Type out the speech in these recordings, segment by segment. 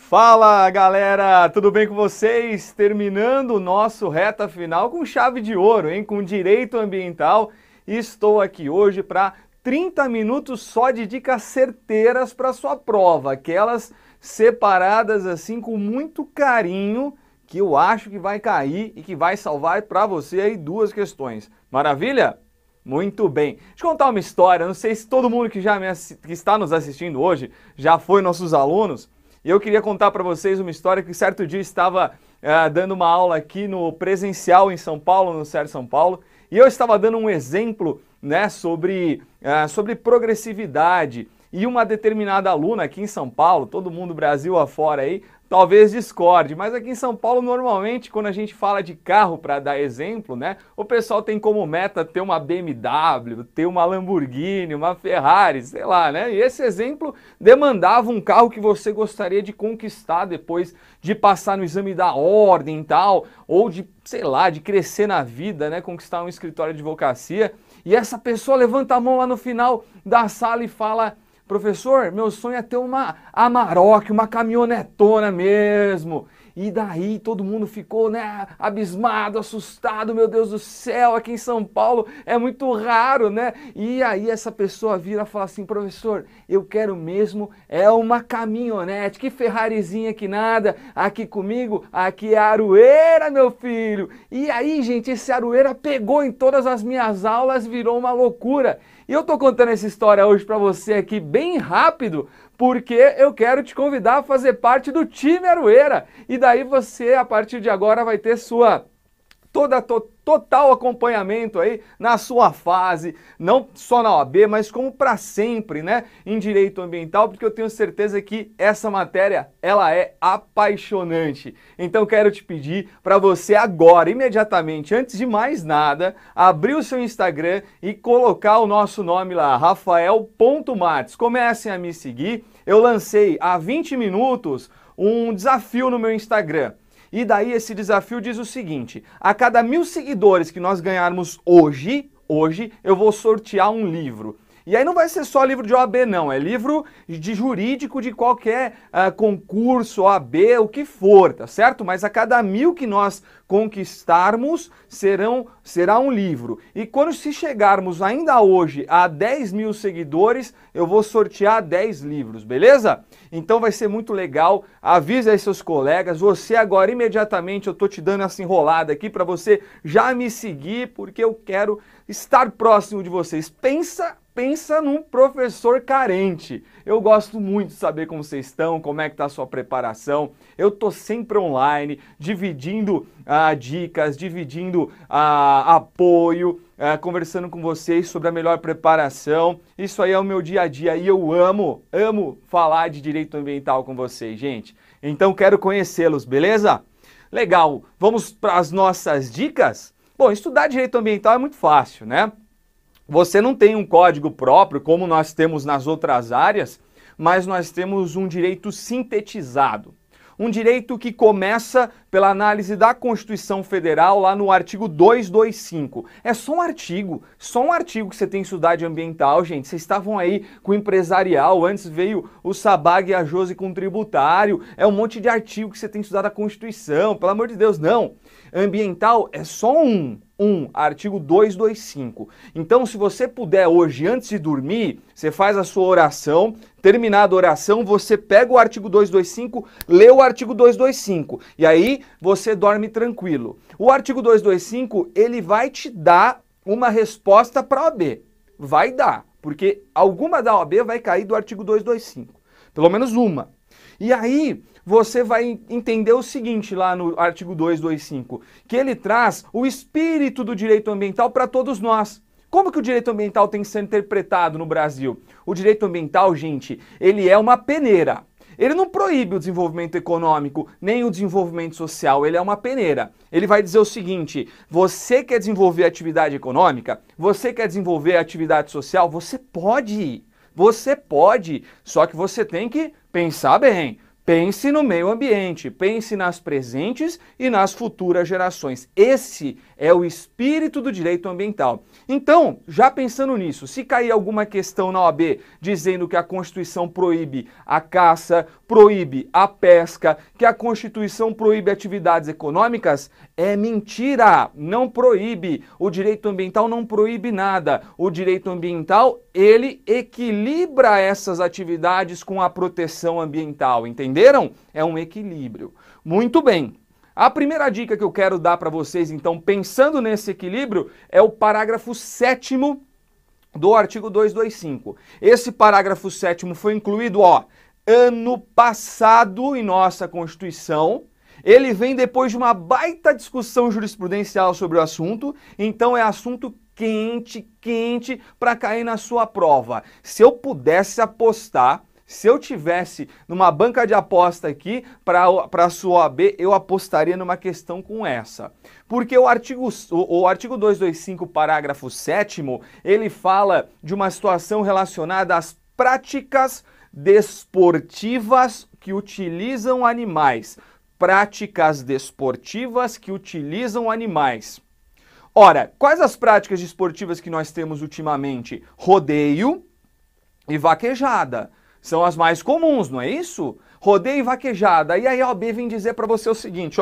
Fala galera, tudo bem com vocês? Terminando o nosso reta final com chave de ouro, hein? Com direito ambiental. E estou aqui hoje para 30 minutos só de dicas certeiras para sua prova, aquelas separadas assim com muito carinho, que eu acho que vai cair e que vai salvar para você aí duas questões. Maravilha? Muito bem. Deixa eu contar uma história, não sei se todo mundo que está nos assistindo hoje já foi nossos alunos. E eu queria contar para vocês uma história que certo dia estava dando uma aula aqui no presencial em São Paulo, no CER São Paulo, e eu estava dando um exemplo, né, sobre progressividade. E uma determinada aluna aqui em São Paulo, todo mundo Brasil afora aí, talvez discorde, mas aqui em São Paulo normalmente quando a gente fala de carro para dar exemplo, né, o pessoal tem como meta ter uma BMW, ter uma Lamborghini, uma Ferrari, sei lá, né? E esse exemplo demandava um carro que você gostaria de conquistar depois de passar no exame da ordem e tal, ou de, sei lá, de crescer na vida, né, conquistar um escritório de advocacia. E essa pessoa levanta a mão lá no final da sala e fala: professor, meu sonho é ter uma Amarok, uma caminhonetona mesmo. E daí todo mundo ficou, né, abismado, assustado, meu Deus do céu, aqui em São Paulo é muito raro, né? E aí essa pessoa vira e fala assim: professor, eu quero mesmo é uma caminhonete, que Ferrarizinha que nada, aqui comigo, aqui é Aroeira, meu filho. E aí, gente, esse Aroeira pegou em todas as minhas aulas, virou uma loucura. E eu tô contando essa história hoje para você aqui bem rápido, porque eu quero te convidar a fazer parte do time Aroeira. E daí você, a partir de agora, vai ter total acompanhamento aí na sua fase, não só na OAB, mas como para sempre, né, em direito ambiental, porque eu tenho certeza que essa matéria, ela é apaixonante. Então quero te pedir para você agora, imediatamente, antes de mais nada, abrir o seu Instagram e colocar o nosso nome lá, Rafael.Mates. Comecem a me seguir. Eu lancei há 20 minutos um desafio no meu Instagram. E daí esse desafio diz o seguinte: a cada 1000 seguidores que nós ganharmos hoje eu vou sortear um livro. E aí não vai ser só livro de OAB não, é livro de jurídico de qualquer concurso, OAB, o que for, tá certo? Mas a cada 1000 que nós conquistarmos será um livro. E quando se chegarmos ainda hoje a 10.000 seguidores, eu vou sortear 10 livros, beleza? Então vai ser muito legal, avisa aí seus colegas, você agora imediatamente, eu tô te dando essa enrolada aqui para você já me seguir, porque eu quero estar próximo de vocês. Pensa num professor carente. Eu gosto muito de saber como vocês estão, como é que está a sua preparação. Eu tô sempre online, dividindo dicas, dividindo apoio, conversando com vocês sobre a melhor preparação. Isso aí é o meu dia a dia e eu amo falar de direito ambiental com vocês, gente. Então quero conhecê-los, beleza? Legal, vamos para as nossas dicas? Bom, estudar direito ambiental é muito fácil, né? Você não tem um código próprio, como nós temos nas outras áreas, mas nós temos um direito sintetizado. Um direito que começa pela análise da Constituição Federal, lá no artigo 225. É só um artigo que você tem que estudar de ambiental, gente. Vocês estavam aí com o empresarial, antes veio o Sabag e a Josi com o tributário. É um monte de artigo que você tem que estudar da Constituição, pelo amor de Deus, não. Ambiental é só artigo 225. Então, se você puder hoje, antes de dormir, você faz a sua oração, terminada a oração, você pega o artigo 225, lê o artigo 225, e aí você dorme tranquilo. O artigo 225, ele vai te dar uma resposta para a OAB. Vai dar, porque alguma da OAB vai cair do artigo 225, pelo menos uma. E aí você vai entender o seguinte lá no artigo 225, que ele traz o espírito do direito ambiental para todos nós. Como que o direito ambiental tem que ser interpretado no Brasil? O direito ambiental, gente, ele é uma peneira. Ele não proíbe o desenvolvimento econômico, nem o desenvolvimento social, ele é uma peneira. Ele vai dizer o seguinte: você quer desenvolver atividade econômica? Você quer desenvolver atividade social? Você pode, só que você tem que pensar bem. Pense no meio ambiente, pense nas presentes e nas futuras gerações. Esse é o espírito do direito ambiental. Então, já pensando nisso, se cair alguma questão na OAB dizendo que a Constituição proíbe a caça, proíbe a pesca, que a Constituição proíbe atividades econômicas, é mentira, não proíbe. O direito ambiental não proíbe nada. O direito ambiental, ele equilibra essas atividades com a proteção ambiental, entenderam? É um equilíbrio. Muito bem. A primeira dica que eu quero dar para vocês, então, pensando nesse equilíbrio, é o parágrafo 7º do artigo 225. Esse parágrafo 7º foi incluído, ano passado em nossa Constituição. Ele vem depois de uma baita discussão jurisprudencial sobre o assunto, então é assunto quente para cair na sua prova. Se eu pudesse apostar, se eu tivesse numa banca de aposta aqui para a sua OAB, eu apostaria numa questão com essa. Porque o artigo 225, parágrafo 7º, ele fala de uma situação relacionada às práticas desportivas que utilizam animais. Práticas desportivas que utilizam animais. Ora, quais as práticas desportivas que nós temos ultimamente? Rodeio e vaquejada. São as mais comuns, não é isso? Rodeio e vaquejada. E aí a OAB vem dizer para você o seguinte,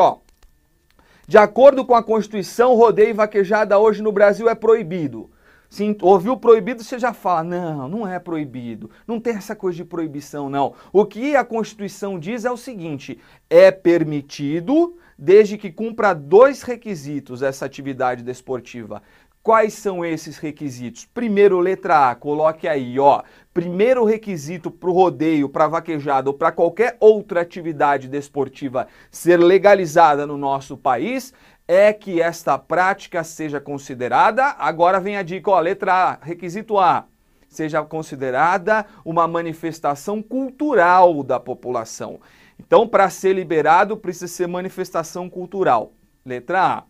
de acordo com a Constituição, rodeio e vaquejada hoje no Brasil é proibido. Se ouviu proibido, você já fala, não é proibido, não tem essa coisa de proibição, não. O que a Constituição diz é o seguinte, é permitido desde que cumpra 2 requisitos essa atividade desportiva. Quais são esses requisitos? Primeiro, letra A, coloque aí, primeiro requisito para o rodeio, para a vaquejada ou para qualquer outra atividade desportiva ser legalizada no nosso país é que esta prática seja considerada, agora vem a dica, letra A, requisito A, seja considerada uma manifestação cultural da população. Então, para ser liberado, precisa ser manifestação cultural. Letra A.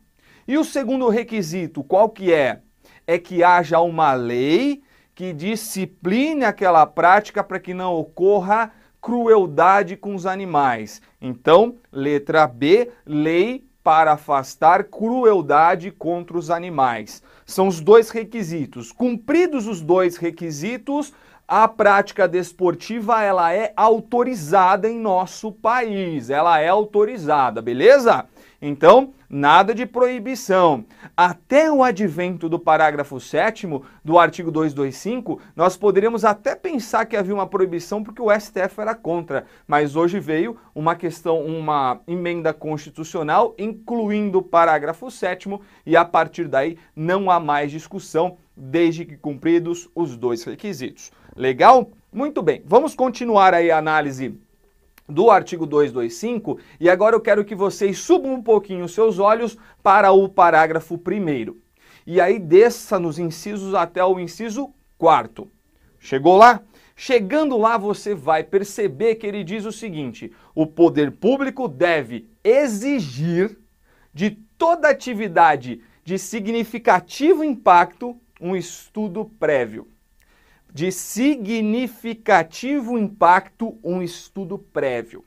E o segundo requisito, qual que é? É que haja uma lei que discipline aquela prática para que não ocorra crueldade com os animais. Então, letra B, lei para afastar crueldade contra os animais. São os 2 requisitos. Cumpridos os 2 requisitos, a prática desportiva ela é autorizada em nosso país. Ela é autorizada, beleza? Então, nada de proibição. Até o advento do parágrafo 7º do artigo 225, nós poderíamos até pensar que havia uma proibição porque o STF era contra, mas hoje veio uma emenda constitucional incluindo o parágrafo 7º e a partir daí não há mais discussão desde que cumpridos os 2 requisitos. Legal? Muito bem, vamos continuar aí a análise do artigo 225 e agora eu quero que vocês subam um pouquinho os seus olhos para o parágrafo 1º. E aí desça nos incisos até o inciso 4º. Chegou lá? Chegando lá você vai perceber que ele diz o seguinte, o poder público deve exigir de toda atividade de significativo impacto um estudo prévio. De significativo impacto, um estudo prévio.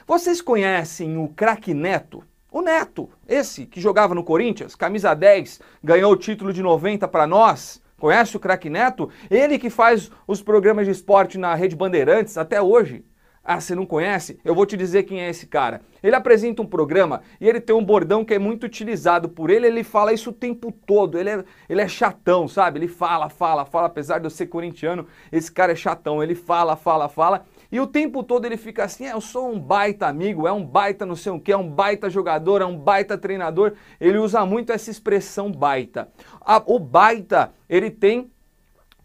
Vocês conhecem o craque Neto? O Neto, esse que jogava no Corinthians, camisa 10, ganhou o título de 90 para nós. Conhece o craque Neto? Ele que faz os programas de esporte na Rede Bandeirantes até hoje. Ah, você não conhece? Eu vou te dizer quem é esse cara. Ele apresenta um programa e ele tem um bordão que é muito utilizado por ele, ele fala isso o tempo todo, ele é chatão, sabe? Ele fala, apesar de eu ser corintiano, esse cara é chatão, ele fala, e o tempo todo ele fica assim, eu sou um baita amigo, é um baita não sei o que, é um baita jogador, é um baita treinador, ele usa muito essa expressão baita. O baita, ele tem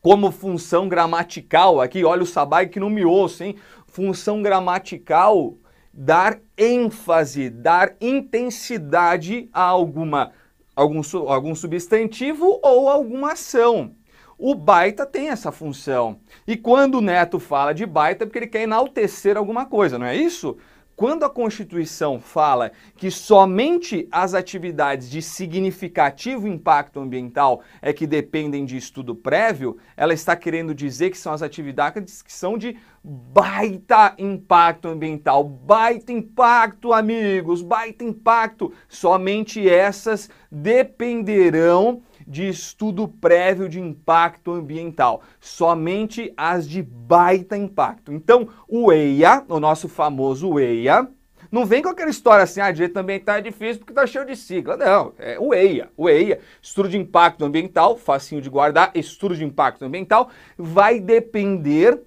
como função gramatical, aqui, olha o Sabai que não me ouça, hein? Função gramatical, dar ênfase, dar intensidade a algum substantivo ou alguma ação. O baita tem essa função. E quando o Neto fala de baita é porque ele quer enaltecer alguma coisa, não é isso? Quando a Constituição fala que somente as atividades de significativo impacto ambiental é que dependem de estudo prévio, ela está querendo dizer que são as atividades que são de baita impacto ambiental. Baita impacto, amigos, baita impacto. Somente essas dependerão de estudo prévio de impacto ambiental, somente as de baita impacto. Então, o EIA, o nosso famoso EIA, não vem com aquela história assim, direito ambiental é difícil porque tá cheio de sigla. Não, é o EIA, estudo de impacto ambiental, facinho de guardar, estudo de impacto ambiental, vai depender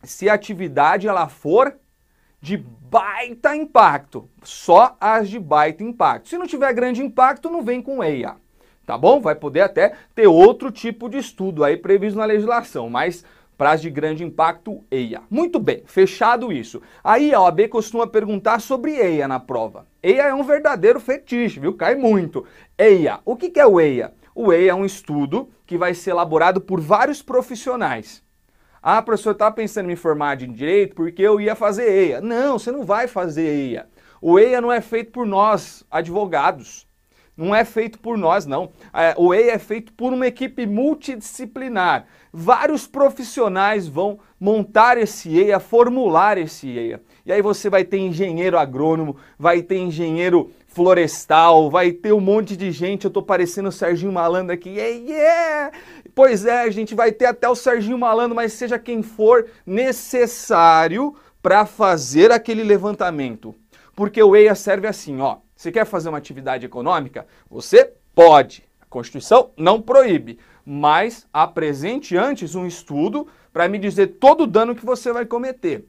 se a atividade ela for de baita impacto, só as de baita impacto. Se não tiver grande impacto, não vem com EIA, tá bom? Vai poder até ter outro tipo de estudo aí previsto na legislação, mas para as de grande impacto, EIA. Muito bem, fechado isso. Aí a OAB costuma perguntar sobre EIA na prova. EIA é um verdadeiro fetiche, viu? Cai muito. EIA, o que é o EIA? O EIA é um estudo que vai ser elaborado por vários profissionais. Ah, professor, eu estava pensando em me formar de direito porque eu ia fazer EIA. Não, você não vai fazer EIA. O EIA não é feito por nós, advogados. Não é feito por nós, não. O EIA é feito por uma equipe multidisciplinar. Vários profissionais vão montar esse EIA, formular esse EIA. E aí você vai ter engenheiro agrônomo, vai ter engenheiro florestal, vai ter um monte de gente. Eu tô parecendo o Serginho Malandro aqui. Pois é, a gente vai ter até o Serginho Malandro, mas seja quem for necessário para fazer aquele levantamento. Porque o EIA serve assim, ó. Você quer fazer uma atividade econômica? Você pode. A Constituição não proíbe. Mas apresente antes um estudo para me dizer todo o dano que você vai cometer.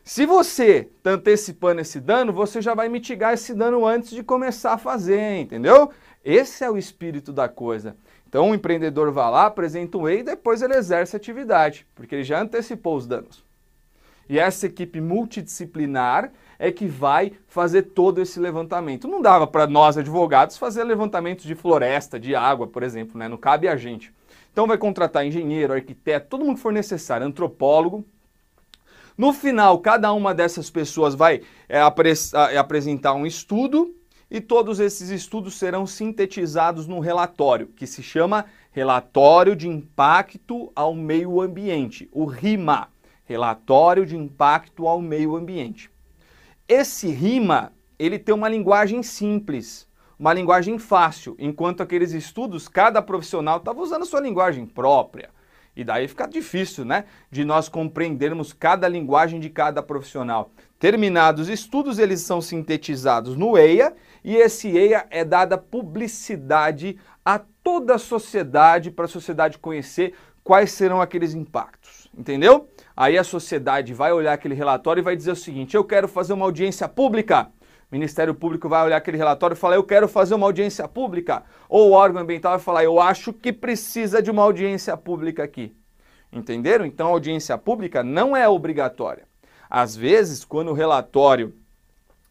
Se você está antecipando esse dano, você já vai mitigar esse dano antes de começar a fazer, entendeu? Esse é o espírito da coisa. Então o empreendedor vai lá, apresenta um EIA e depois ele exerce a atividade, porque ele já antecipou os danos. E essa equipe multidisciplinar é que vai fazer todo esse levantamento. Não dava para nós, advogados, fazer levantamentos de floresta, de água, por exemplo, né? Não cabe a gente. Então vai contratar engenheiro, arquiteto, todo mundo que for necessário, antropólogo. No final, cada uma dessas pessoas vai apresentar um estudo e todos esses estudos serão sintetizados num relatório, que se chama Relatório de Impacto ao Meio Ambiente, o RIMA. Relatório de Impacto ao Meio Ambiente. Esse RIMA, ele tem uma linguagem simples, uma linguagem fácil, enquanto aqueles estudos, cada profissional estava usando a sua linguagem própria. E daí fica difícil, né, de nós compreendermos cada linguagem de cada profissional. Terminados os estudos, eles são sintetizados no EIA, e esse EIA é dada publicidade a toda a sociedade, para a sociedade conhecer quais serão aqueles impactos, entendeu? Aí a sociedade vai olhar aquele relatório e vai dizer o seguinte: eu quero fazer uma audiência pública. O Ministério Público vai olhar aquele relatório e falar: eu quero fazer uma audiência pública. Ou o órgão ambiental vai falar: eu acho que precisa de uma audiência pública aqui. Entenderam? Então a audiência pública não é obrigatória. Às vezes, quando o relatório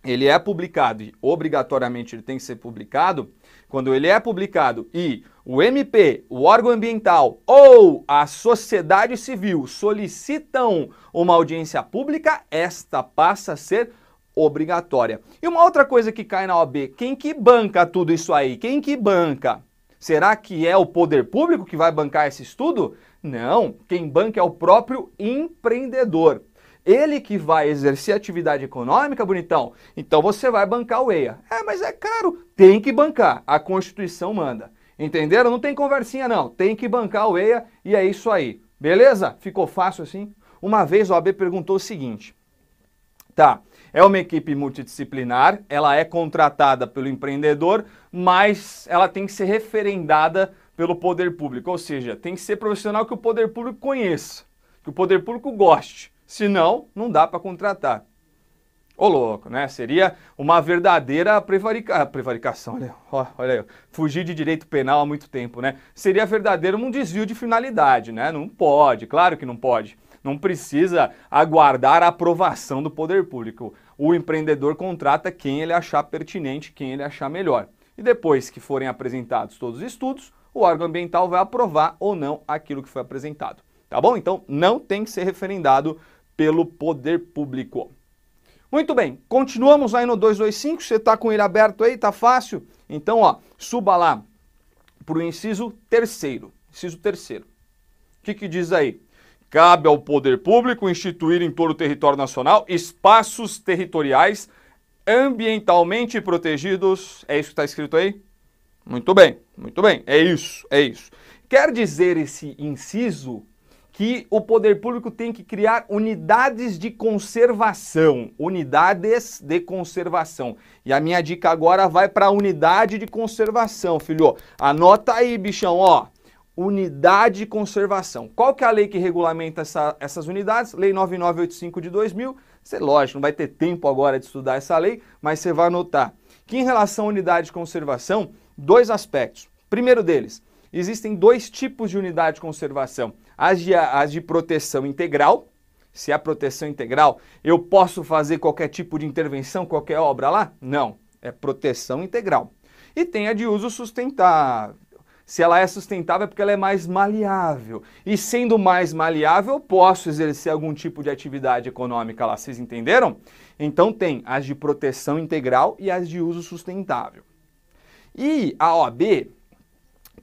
ele é publicado e obrigatoriamente ele tem que ser publicado, quando ele é publicado e o MP, o órgão ambiental ou a sociedade civil solicitam uma audiência pública, esta passa a ser obrigatória. E uma outra coisa que cai na OAB, quem que banca tudo isso aí? Quem que banca? Será que é o poder público que vai bancar esse estudo? Não, quem banca é o próprio empreendedor. Ele que vai exercer atividade econômica, bonitão, então você vai bancar o EIA. Mas é caro. Tem que bancar. A Constituição manda. Entenderam? Não tem conversinha não. Tem que bancar o EIA e é isso aí. Beleza? Ficou fácil assim? Uma vez a OAB perguntou o seguinte. Tá, é uma equipe multidisciplinar, ela é contratada pelo empreendedor, mas ela tem que ser referendada pelo poder público. Ou seja, tem que ser profissional que o poder público conheça, que o poder público goste. Senão, não dá para contratar. Ô louco, né? Seria uma verdadeira prevaricação. Olha aí, fugir de direito penal há muito tempo, né? Seria verdadeiro um desvio de finalidade, né? Não pode, claro que não pode. Não precisa aguardar a aprovação do poder público. O empreendedor contrata quem ele achar pertinente, quem ele achar melhor. E depois que forem apresentados todos os estudos, o órgão ambiental vai aprovar ou não aquilo que foi apresentado. Tá bom? Então, não tem que ser referendado pelo poder público. Muito bem, continuamos aí no 225, você está com ele aberto aí, tá fácil? Então, ó, suba lá para o inciso terceiro. Inciso terceiro. O que diz aí? Cabe ao poder público instituir em todo o território nacional espaços territoriais ambientalmente protegidos. É isso que está escrito aí? Muito bem, muito bem. É isso, é isso. Quer dizer esse inciso que o poder público tem que criar unidades de conservação. Unidades de conservação. E a minha dica agora vai para a unidade de conservação, filho. Anota aí, bichão, ó. Unidade de conservação. Qual que é a lei que regulamenta essas unidades? Lei 9985 de 2000. Você, lógico, não vai ter tempo agora de estudar essa lei, mas você vai anotar que em relação à unidade de conservação, dois aspectos. Primeiro deles, existem dois tipos de unidade de conservação. As de proteção integral. Se é proteção integral, eu posso fazer qualquer tipo de intervenção, qualquer obra lá? Não, é proteção integral. E tem a de uso sustentável. Se ela é sustentável é porque ela é mais maleável. E sendo mais maleável, eu posso exercer algum tipo de atividade econômica lá. Vocês entenderam? Então tem as de proteção integral e as de uso sustentável. E a OAB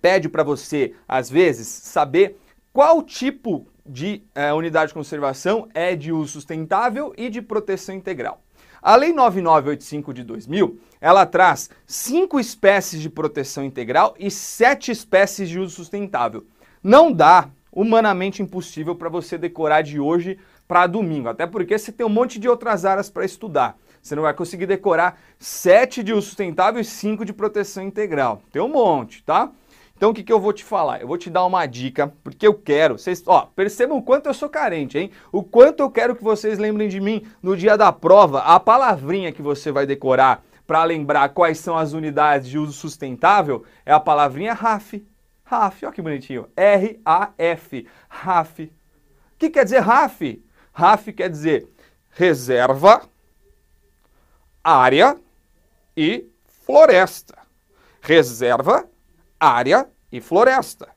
pede para você, às vezes, saber qual tipo de unidade de conservação é de uso sustentável e de proteção integral. A Lei 9985 de 2000, ela traz 5 espécies de proteção integral e 7 espécies de uso sustentável. Não dá, humanamente impossível, para você decorar de hoje para domingo, até porque você tem um monte de outras áreas para estudar. Você não vai conseguir decorar 7 de uso sustentável e 5 de proteção integral. Tem um monte, tá? Então o que eu vou te falar? Eu vou te dar uma dica, porque eu quero, vocês, ó, percebam o quanto eu sou carente, hein? O quanto eu quero que vocês lembrem de mim no dia da prova. A palavrinha que você vai decorar para lembrar quais são as unidades de uso sustentável é a palavrinha RAF. RAF, ó que bonitinho. R-A-F. RAF. O que quer dizer RAF? RAF quer dizer reserva, área e floresta. Reserva, área e floresta.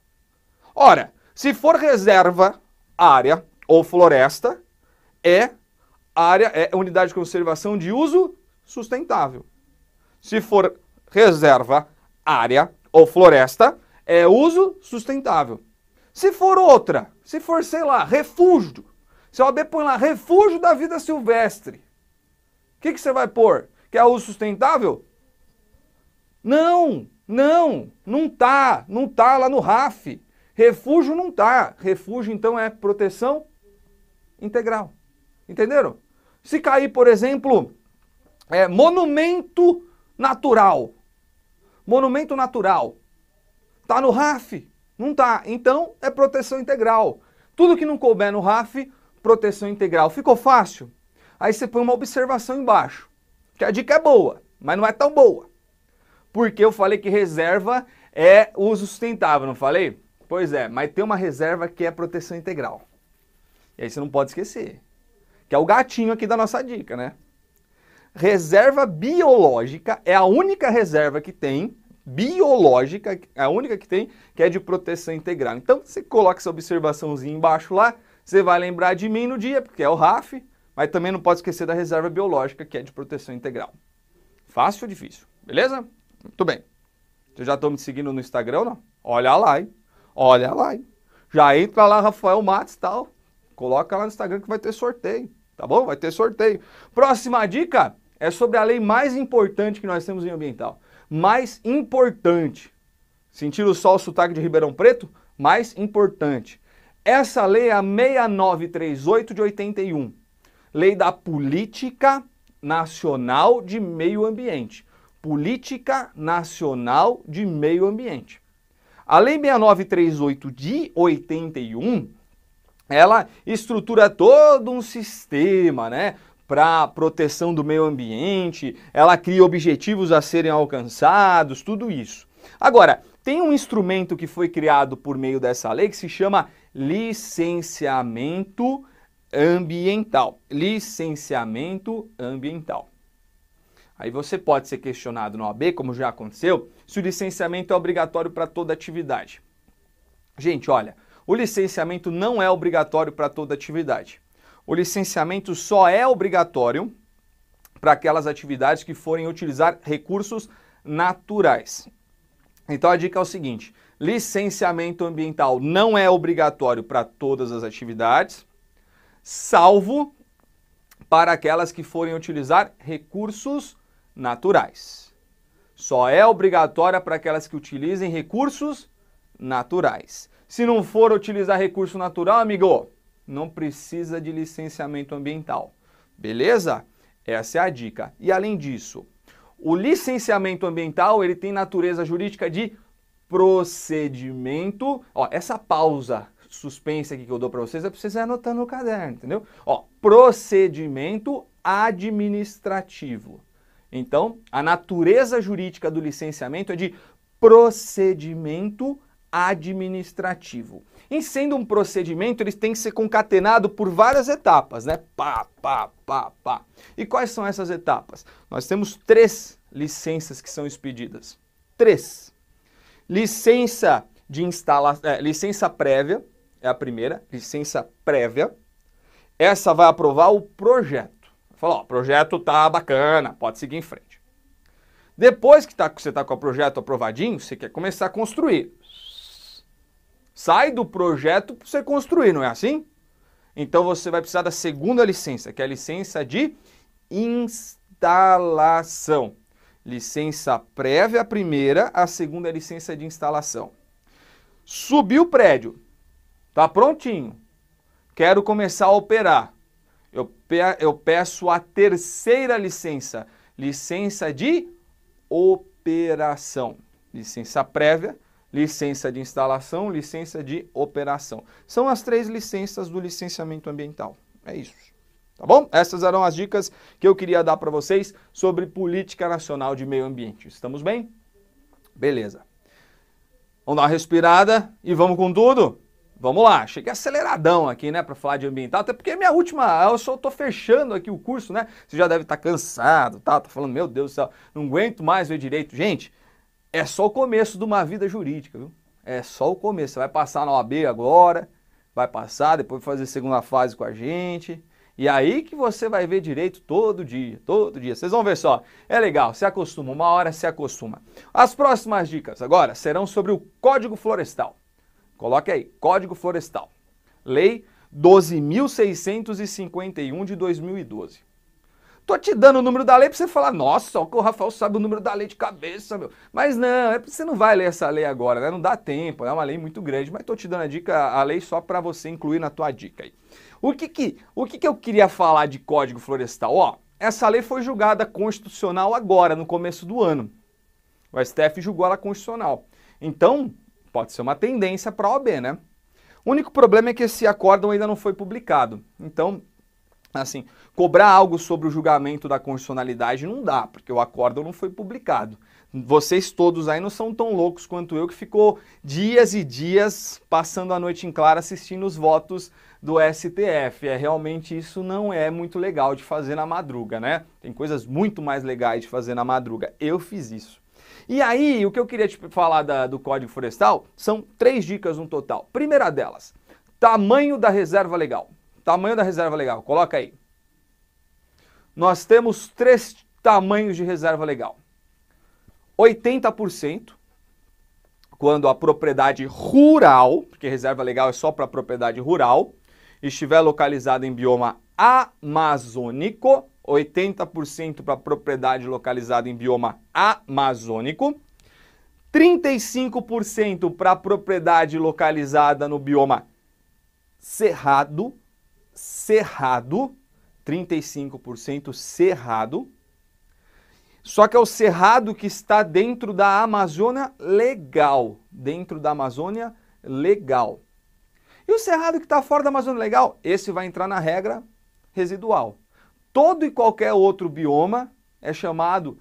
Ora, se for reserva, área ou floresta, é unidade de conservação de uso sustentável. Se for reserva, área ou floresta, é uso sustentável. Se for outra, se for, sei lá, refúgio, se a OAB põe lá refúgio da vida silvestre, o que você vai pôr? Que é uso sustentável? Não tá lá no RAF. Refúgio não tá. Refúgio, então, é proteção integral. Entenderam? Se cair, por exemplo, monumento natural. Monumento natural. Tá no RAF? Não tá. Então, é proteção integral. Tudo que não couber no RAF, proteção integral. Ficou fácil? Aí você põe uma observação embaixo. Que a dica é boa, mas não é tão boa. Porque eu falei que reserva é uso sustentável, não falei? Pois é, mas tem uma reserva que é proteção integral. E aí você não pode esquecer. Que é o gatinho aqui da nossa dica, né? Reserva biológica é a única reserva que tem, biológica, é a única que tem, que é de proteção integral. Então você coloca essa observaçãozinha embaixo lá, você vai lembrar de mim no dia, porque é o RAF, mas também não pode esquecer da reserva biológica, que é de proteção integral. Fácil ou difícil? Beleza? Muito bem. Vocês já estão me seguindo no Instagram ou não? Olha lá, hein? Olha lá, hein? Já entra lá, Rafael Matos e tal. Coloca lá no Instagram que vai ter sorteio. Tá bom? Vai ter sorteio. Próxima dica é sobre a lei mais importante que nós temos em ambiental. Mais importante. Sentiram só o sotaque de Ribeirão Preto? Mais importante. Essa lei é a 6938 de 81. Lei da Política Nacional de Meio Ambiente. Política Nacional de Meio Ambiente. A Lei 6938 de 81, ela estrutura todo um sistema, né, para proteção do meio ambiente, ela cria objetivos a serem alcançados, tudo isso. Agora, tem um instrumento que foi criado por meio dessa lei que se chama licenciamento ambiental. Licenciamento ambiental. Aí você pode ser questionado na OAB, como já aconteceu, se o licenciamento é obrigatório para toda atividade. Gente, olha, o licenciamento não é obrigatório para toda atividade. O licenciamento só é obrigatório para aquelas atividades que forem utilizar recursos naturais. Então a dica é o seguinte, licenciamento ambiental não é obrigatório para todas as atividades, salvo para aquelas que forem utilizar recursos naturais. Só é obrigatória para aquelas que utilizem recursos naturais. Se não for utilizar recurso natural, amigo, não precisa de licenciamento ambiental. Beleza? Essa é a dica. E além disso, o licenciamento ambiental, ele tem natureza jurídica de procedimento. Ó, essa pausa suspensa aqui que eu dou para vocês é para vocês anotando no caderno, entendeu? Ó, procedimento administrativo. Então, a natureza jurídica do licenciamento é de procedimento administrativo. Em sendo um procedimento, ele tem que ser concatenado por várias etapas, né? Pá. E quais são essas etapas? Nós temos 3 licenças que são expedidas. 3. Licença de licença prévia, é a primeira, licença prévia. Essa vai aprovar o projeto. Fala, ó, o projeto tá bacana, pode seguir em frente. Depois que você tá com o projeto aprovadinho, você quer começar a construir. Sai do projeto para você construir, não é assim? Então você vai precisar da segunda licença, que é a licença de instalação. Licença prévia a primeira, a segunda é a licença de instalação. Subiu o prédio, tá prontinho, quero começar a operar. Eu peço a terceira licença, licença de operação. Licença prévia, licença de instalação, licença de operação. São as 3 licenças do licenciamento ambiental. É isso. Tá bom? Essas eram as dicas que eu queria dar para vocês sobre política nacional de meio ambiente. Estamos bem? Beleza. Vamos dar uma respirada e vamos com tudo? Vamos lá, cheguei aceleradão aqui, né, para falar de ambiental, até porque minha última, eu só tô fechando aqui o curso, né, você já deve estar cansado, tá falando, meu Deus do céu, não aguento mais ver direito. Gente, é só o começo de uma vida jurídica, viu? É só o começo, você vai passar na OAB agora, vai passar, depois vai fazer segunda fase com a gente, e aí que você vai ver direito todo dia, vocês vão ver só, é legal, se acostuma, uma hora se acostuma. As próximas dicas agora serão sobre o Código Florestal. Coloque aí, Código Florestal, Lei 12.651 de 2012. Tô te dando o número da lei para você falar, nossa, o Rafael sabe o número da lei de cabeça, meu. Mas não, você não vai ler essa lei agora, né? Não dá tempo, é uma lei muito grande, mas tô te dando a dica, a lei só para você incluir na tua dica aí. O que eu queria falar de Código Florestal? Ó, essa lei foi julgada constitucional agora, no começo do ano. O STF julgou ela constitucional. Então, pode ser uma tendência para a OAB, né? O único problema é que esse acórdão ainda não foi publicado. Então, assim, cobrar algo sobre o julgamento da constitucionalidade não dá, porque o acórdão não foi publicado. Vocês todos aí não são tão loucos quanto eu, que ficou dias e dias passando a noite em claro assistindo os votos do STF. Realmente isso não é muito legal de fazer na madruga, né? Tem coisas muito mais legais de fazer na madruga. Eu fiz isso. E aí, o que eu queria te falar do Código Florestal são 3 dicas no total. Primeira delas, tamanho da reserva legal. Tamanho da reserva legal, coloca aí. Nós temos 3 tamanhos de reserva legal. 80%, quando a propriedade rural, porque reserva legal é só para propriedade rural, estiver localizada em bioma amazônico, 80% para propriedade localizada em bioma amazônico, 35% para propriedade localizada no bioma cerrado, 35% cerrado, só que é o cerrado que está dentro da Amazônia legal, E o cerrado que está fora da Amazônia legal, esse vai entrar na regra residual. Todo e qualquer outro bioma é chamado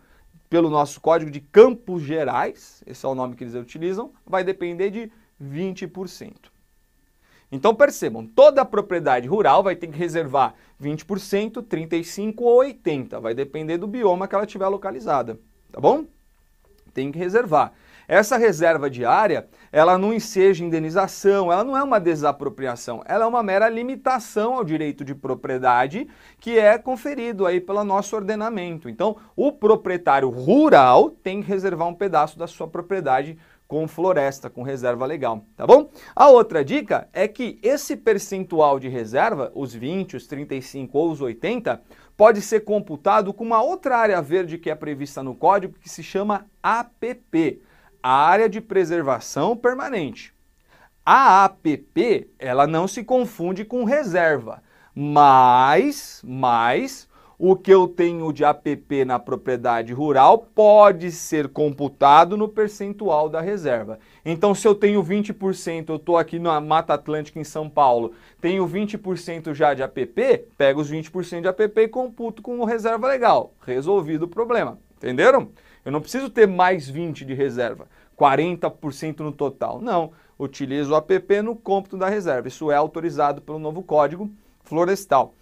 pelo nosso código de Campos Gerais, esse é o nome que eles utilizam, vai depender de 20%. Então percebam, toda a propriedade rural vai ter que reservar 20%, 35% ou 80%, vai depender do bioma que ela estiver localizada, tá bom? Tem que reservar. Essa reserva diária, ela não enseja indenização, ela não é uma desapropriação, ela é uma mera limitação ao direito de propriedade que é conferido aí pelo nosso ordenamento. Então, o proprietário rural tem que reservar um pedaço da sua propriedade com floresta, com reserva legal, tá bom? A outra dica é que esse percentual de reserva, os 20, os 35 ou os 80, pode ser computado com uma outra área verde que é prevista no código, que se chama APP, a Área de Preservação Permanente. A APP, ela não se confunde com reserva, mas o que eu tenho de APP na propriedade rural pode ser computado no percentual da reserva. Então, se eu tenho 20%, eu estou aqui na Mata Atlântica em São Paulo, tenho 20% já de APP, pego os 20% de APP e computo com reserva legal. Resolvido o problema. Entenderam? Eu não preciso ter mais 20% de reserva, 40% no total. Não, utilizo o APP no cômputo da reserva. Isso é autorizado pelo novo Código Florestal.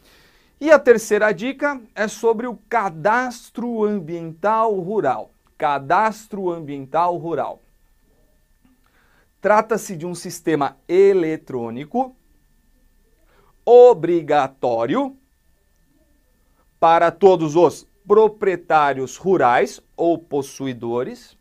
E a terceira dica é sobre o cadastro ambiental rural. Cadastro ambiental rural. Trata-se de um sistema eletrônico obrigatório para todos os proprietários rurais ou possuidores.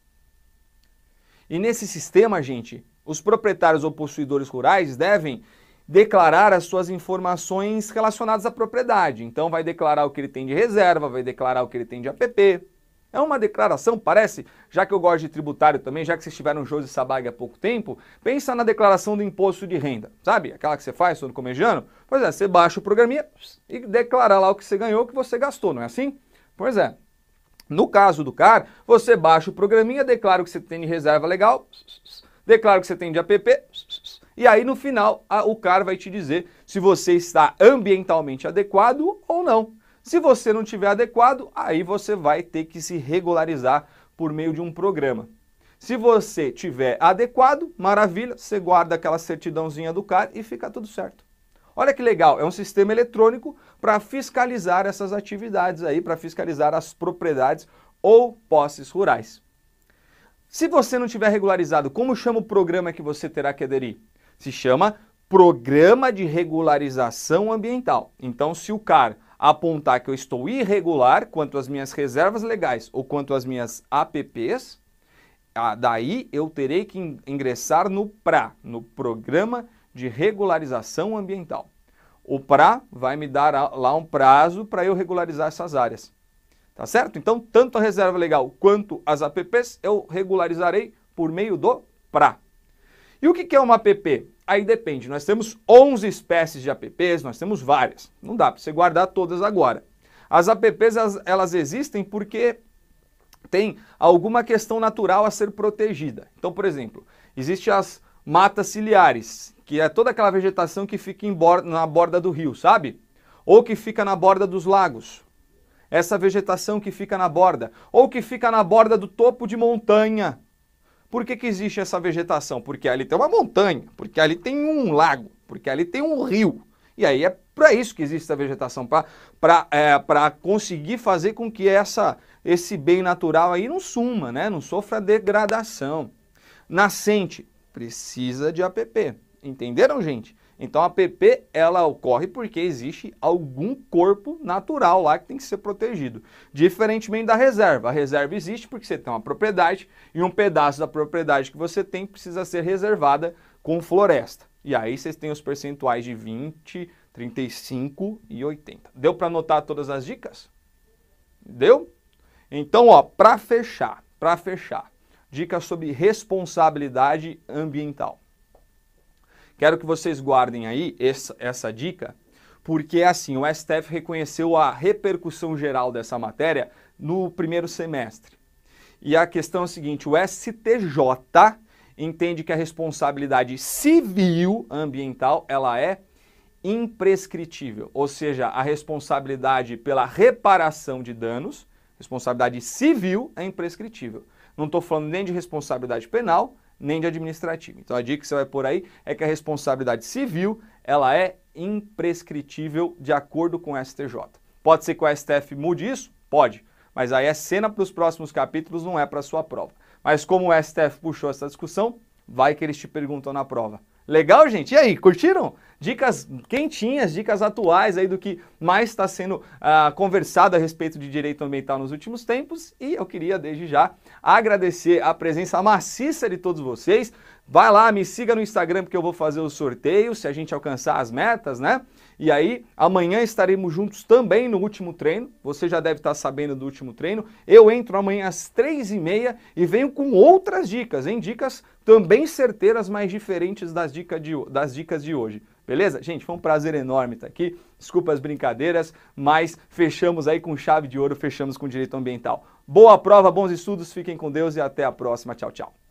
E nesse sistema, gente, os proprietários ou possuidores rurais devem declarar as suas informações relacionadas à propriedade. Então vai declarar o que ele tem de reserva, vai declarar o que ele tem de APP. É uma declaração, parece, já que eu gosto de tributário também, já que vocês estiveram no Josi Sabag há pouco tempo, pensa na declaração do imposto de renda, sabe? Aquela que você faz todo começando. Pois é, você baixa o programinha e declara lá o que você ganhou, o que você gastou, não é assim? Pois é. No caso do CAR, você baixa o programinha, declara o que você tem de reserva legal, declara o que você tem de APP, e aí no final o CAR vai te dizer se você está ambientalmente adequado ou não. Se você não tiver adequado, aí você vai ter que se regularizar por meio de um programa. Se você tiver adequado, maravilha, você guarda aquela certidãozinha do CAR e fica tudo certo. Olha que legal, é um sistema eletrônico para fiscalizar essas atividades aí, para fiscalizar as propriedades ou posses rurais. Se você não tiver regularizado, como chama o programa que você terá que aderir? Se chama Programa de Regularização Ambiental. Então, se o CAR apontar que eu estou irregular quanto às minhas reservas legais ou quanto às minhas APPs, daí eu terei que ingressar no PRA, no Programa de Regularização Ambiental. O PRA vai me dar lá um prazo para eu regularizar essas áreas. Tá certo? Então, tanto a reserva legal quanto as APPs eu regularizarei por meio do PRA. E o que é uma APP? Aí depende, nós temos 11 espécies de APPs, nós temos várias, não dá para você guardar todas agora. As APPs, elas existem porque tem alguma questão natural a ser protegida. Então, por exemplo, existem as matas ciliares, que é toda aquela vegetação que fica na borda do rio, sabe? Ou que fica na borda dos lagos. Essa vegetação que fica na borda, ou que fica na borda do topo de montanha. Por que existe essa vegetação? Porque ali tem uma montanha, porque ali tem um lago, porque ali tem um rio. E aí é para isso que existe essa vegetação, para conseguir fazer com que esse bem natural aí não suma, né? Não sofra degradação. Nascente precisa de APP. Entenderam, gente? Então a APP ela ocorre porque existe algum corpo natural lá que tem que ser protegido. Diferentemente da reserva. A reserva existe porque você tem uma propriedade e um pedaço da propriedade que você tem precisa ser reservada com floresta. E aí vocês têm os percentuais de 20, 35 e 80. Deu para anotar todas as dicas? Deu? Então, ó, para fechar, dicas sobre responsabilidade ambiental. Quero que vocês guardem aí essa dica, porque assim, o STF reconheceu a repercussão geral dessa matéria no primeiro semestre. E a questão é a seguinte, o STJ entende que a responsabilidade civil ambiental, ela é imprescritível, ou seja, a responsabilidade pela reparação de danos, responsabilidade civil é imprescritível. Não estou falando nem de responsabilidade penal, nem de administrativa. Então a dica que você vai pôr aí é que a responsabilidade civil, ela é imprescritível de acordo com o STJ. Pode ser que o STF mude isso? Pode. Mas aí é cena para os próximos capítulos, não é para a sua prova. Mas como o STF puxou essa discussão, vai que eles te perguntam na prova. Legal, gente? E aí, curtiram? Dicas quentinhas, dicas atuais aí do que mas está sendo conversado a respeito de direito ambiental nos últimos tempos e eu queria desde já agradecer a presença maciça de todos vocês. Vai lá, me siga no Instagram porque eu vou fazer o sorteio se a gente alcançar as metas, né? E aí, amanhã estaremos juntos também no último treino. Você já deve estar sabendo do último treino. Eu entro amanhã às 3h30 e venho com outras dicas, hein? Dicas também certeiras, mas diferentes das dicas de hoje. Beleza? Gente, foi um prazer enorme estar aqui. Desculpa as brincadeiras, mas fechamos aí com chave de ouro, fechamos com direito ambiental. Boa prova, bons estudos, fiquem com Deus e até a próxima. Tchau, tchau.